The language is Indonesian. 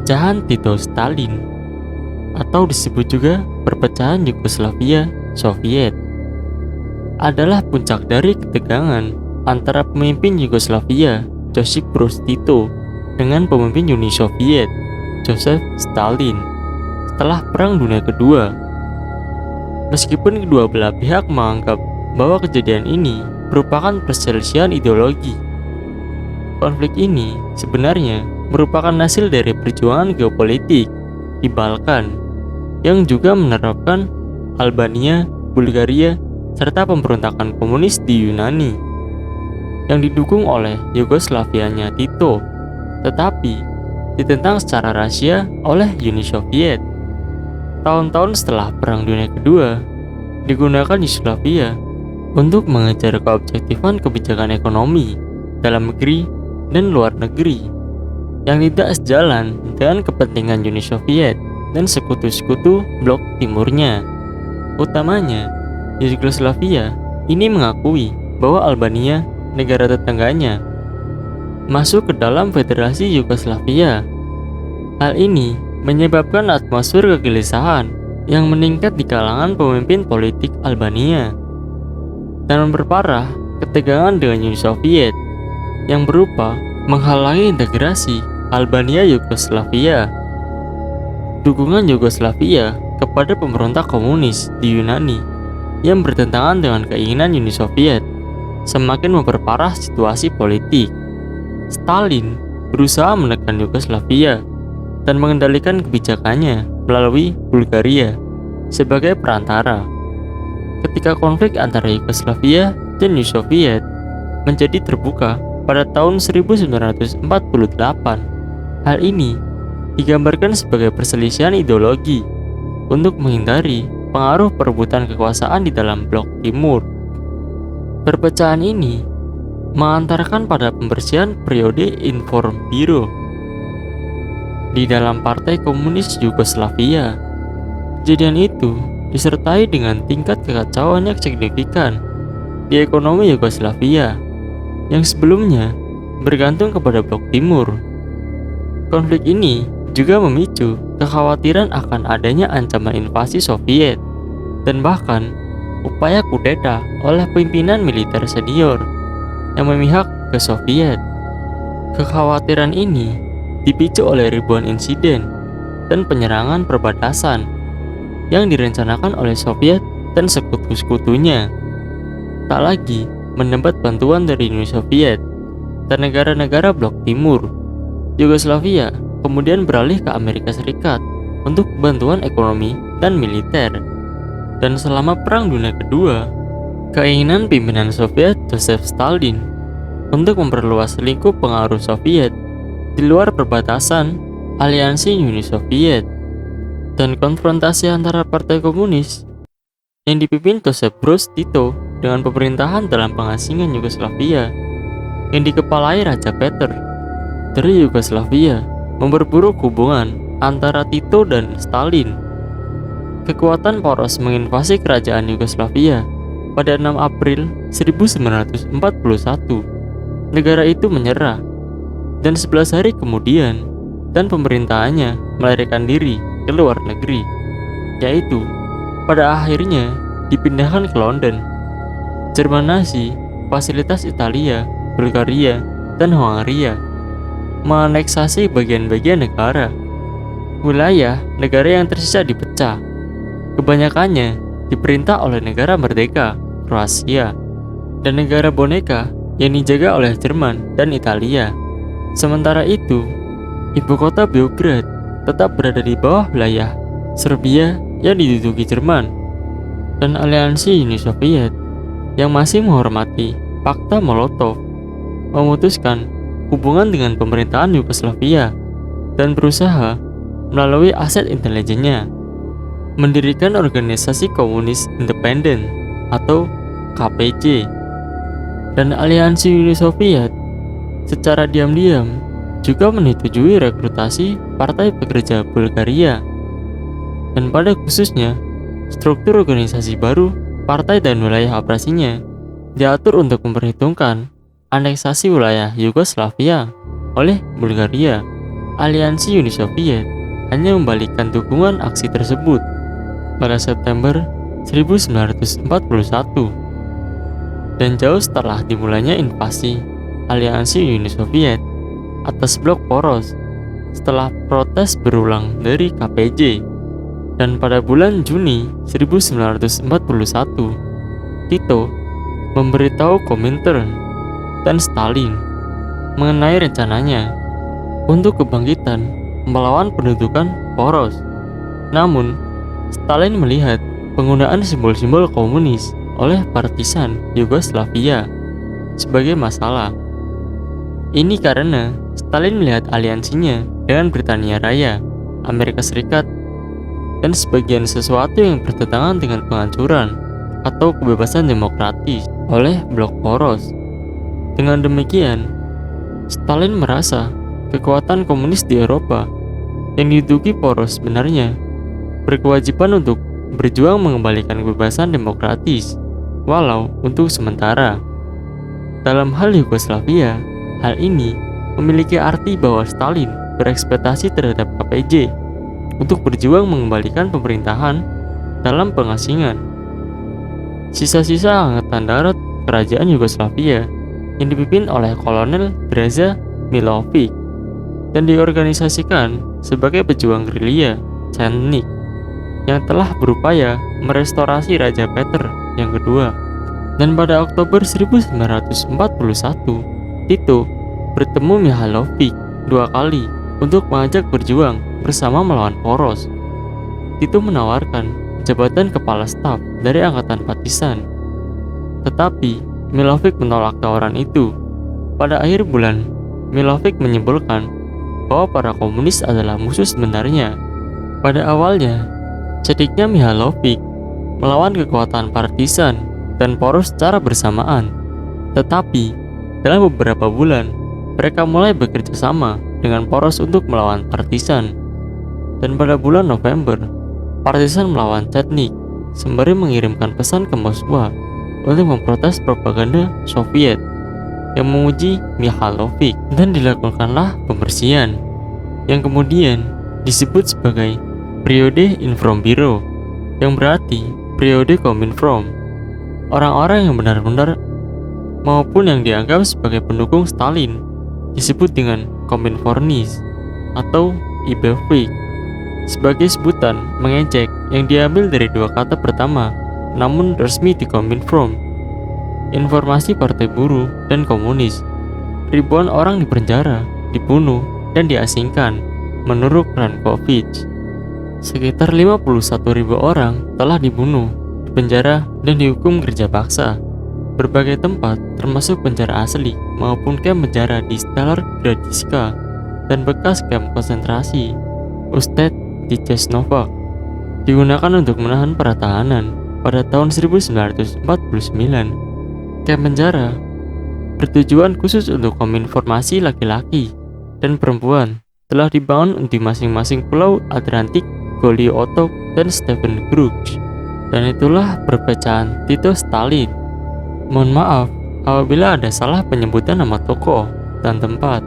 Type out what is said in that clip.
Pecahan Tito-Stalin atau disebut juga perpecahan Yugoslavia Soviet adalah puncak dari ketegangan antara pemimpin Yugoslavia Josip Broz Tito dengan pemimpin Uni Soviet Joseph Stalin setelah Perang Dunia Kedua. Meskipun kedua belah pihak menganggap bahwa kejadian ini merupakan perselisihan ideologi, konflik ini sebenarnya merupakan hasil dari perjuangan geopolitik di Balkan yang juga menerapkan Albania, Bulgaria, serta pemberontakan komunis di Yunani yang didukung oleh Yugoslavianya Tito, tetapi ditentang secara rahasia oleh Uni Soviet. Tahun-tahun setelah Perang Dunia Kedua, digunakan Yugoslavia untuk mengejar keobjektifan kebijakan ekonomi dalam negeri dan luar negeri yang tidak sejalan dengan kepentingan Uni Soviet dan sekutu-sekutu blok timurnya. Utamanya, Yugoslavia ini mengakui bahwa Albania, negara tetangganya, masuk ke dalam Federasi Yugoslavia. Hal ini menyebabkan atmosfer kegelisahan yang meningkat di kalangan pemimpin politik Albania dan memperparah ketegangan dengan Uni Soviet yang berupa menghalangi integrasi Albania Yugoslavia. Dukungan Yugoslavia kepada pemberontak komunis di Yunani yang bertentangan dengan keinginan Uni Soviet semakin memperparah situasi politik. Stalin berusaha menekan Yugoslavia dan mengendalikan kebijakannya melalui Bulgaria sebagai perantara. Ketika konflik antara Yugoslavia dan Uni Soviet menjadi terbuka pada tahun 1948, hal ini digambarkan sebagai perselisihan ideologi untuk menghindari pengaruh perebutan kekuasaan di dalam blok timur. Perpecahan ini mengantarkan pada pembersihan periode Informbiro di dalam Partai Komunis Yugoslavia. Kejadian itu disertai dengan tingkat kekacauan yang signifikan di ekonomi Yugoslavia yang sebelumnya bergantung kepada blok timur. Konflik ini juga memicu kekhawatiran akan adanya ancaman invasi Soviet dan bahkan upaya kudeta oleh pimpinan militer senior yang memihak ke Soviet. Kekhawatiran ini dipicu oleh ribuan insiden dan penyerangan perbatasan yang direncanakan oleh Soviet dan sekutu-sekutunya. Tak lagi mendapat bantuan dari Uni Soviet dan negara-negara blok timur, Yugoslavia kemudian beralih ke Amerika Serikat untuk bantuan ekonomi dan militer. Dan selama Perang Dunia Kedua, keinginan pimpinan Soviet Joseph Stalin untuk memperluas lingkup pengaruh Soviet di luar perbatasan aliansi Uni Soviet dan konfrontasi antara partai komunis yang dipimpin Josip Broz Tito dengan pemerintahan dalam pengasingan Yugoslavia yang dikepalai Raja Peter dari Yugoslavia memperburuk hubungan antara Tito dan Stalin. Kekuatan poros menginvasi kerajaan Yugoslavia pada 6 April 1941. Negara itu menyerah dan 11 hari kemudian dan pemerintahannya melarikan diri ke luar negeri, yaitu pada akhirnya dipindahkan ke London. Jerman Nazi, fasilitas Italia, Bulgaria, dan Hongaria menganeksasi bagian-bagian negara. Wilayah negara yang tersisa dipecah, kebanyakannya diperintah oleh negara merdeka, Kroasia, dan negara boneka yang dijaga oleh Jerman dan Italia. Sementara itu, ibu kota Beograd tetap berada di bawah wilayah Serbia yang diduduki Jerman dan aliansi Uni Soviet yang masih menghormati Pakta Molotov memutuskan hubungan dengan pemerintahan Yugoslavia dan berusaha melalui aset intelijennya mendirikan organisasi komunis independen atau KPJ. Dan aliansi Uni Soviet secara diam-diam juga menyetujui rekrutasi Partai Pekerja Bulgaria dan pada khususnya struktur organisasi baru partai dan wilayah operasinya diatur untuk memperhitungkan aneksasi wilayah Yugoslavia oleh Bulgaria aliansi Uni Soviet hanya membalikkan dukungan aksi tersebut pada September 1941, dan jauh setelah dimulainya invasi aliansi Uni Soviet atas blok poros setelah protes berulang dari KPJ. Dan pada bulan Juni 1941, Tito memberitahu Komintern dan Stalin mengenai rencananya untuk kebangkitan melawan pendudukan poros. Namun, Stalin melihat penggunaan simbol-simbol komunis oleh partisan Yugoslavia sebagai masalah. Ini karena Stalin melihat aliansinya dengan Britania Raya, Amerika Serikat, dan sebagian sesuatu yang bertentangan dengan penghancuran atau kebebasan demokratis oleh blok poros. Dengan demikian, Stalin merasa kekuatan komunis di Eropa yang diduduki poros sebenarnya berkewajiban untuk berjuang mengembalikan kebebasan demokratis, walau untuk sementara. Dalam hal Yugoslavia, hal ini memiliki arti bahwa Stalin berekspektasi terhadap KPJ untuk berjuang mengembalikan pemerintahan dalam pengasingan. Sisa-sisa angkatan darat kerajaan Yugoslavia yang dipimpin oleh Kolonel Draza Milovic dan diorganisasikan sebagai pejuang gerilya Chetnik yang telah berupaya merestorasi Raja Peter yang kedua. Dan pada Oktober 1941, Tito bertemu Mihailovic 2 kali untuk mengajak berjuang bersama melawan poros. Tito menawarkan jabatan kepala staf dari angkatan partisan, tetapi Milovic menolak tawaran itu. Pada akhir bulan, Milovic menyimpulkan bahwa para komunis adalah musuh sebenarnya. Pada awalnya, cediknya Mihailovic melawan kekuatan partisan dan poros secara bersamaan, tetapi dalam beberapa bulan mereka mulai bekerja sama dengan poros untuk melawan partisan. Dan pada bulan November, partisan melawan Chetnik sembari mengirimkan pesan ke Moskwa untuk memprotes propaganda Soviet yang memuji Mihailovic, dan dilakukanlah pembersihan yang kemudian disebut sebagai periode Informbiro, yang berarti periode Kominform. Orang-orang yang benar-benar maupun yang dianggap sebagai pendukung Stalin disebut dengan Kominfornis atau Ibevik, sebagai sebutan mengejek yang diambil dari dua kata pertama namun resmi di Kominform: informasi partai buruh dan komunis. Ribuan orang dipenjara, dibunuh, dan diasingkan menurut Rankovic. Sekitar 51.000 orang telah dibunuh, dipenjara, dan dihukum kerja paksa. Berbagai tempat, termasuk penjara asli maupun kamp penjara di Stalargradiska dan bekas kamp konsentrasi Usted di Cesnovac, digunakan untuk menahan para tahanan. Pada tahun 1949, kamp penjara bertujuan khusus untuk kominformasi laki-laki dan perempuan telah dibangun di masing-masing pulau Atlantik, Goli Otok, dan Stephen Gruch. Dan itulah perpecahan Tito Stalin. Mohon maaf apabila ada salah penyebutan nama tokoh dan tempat.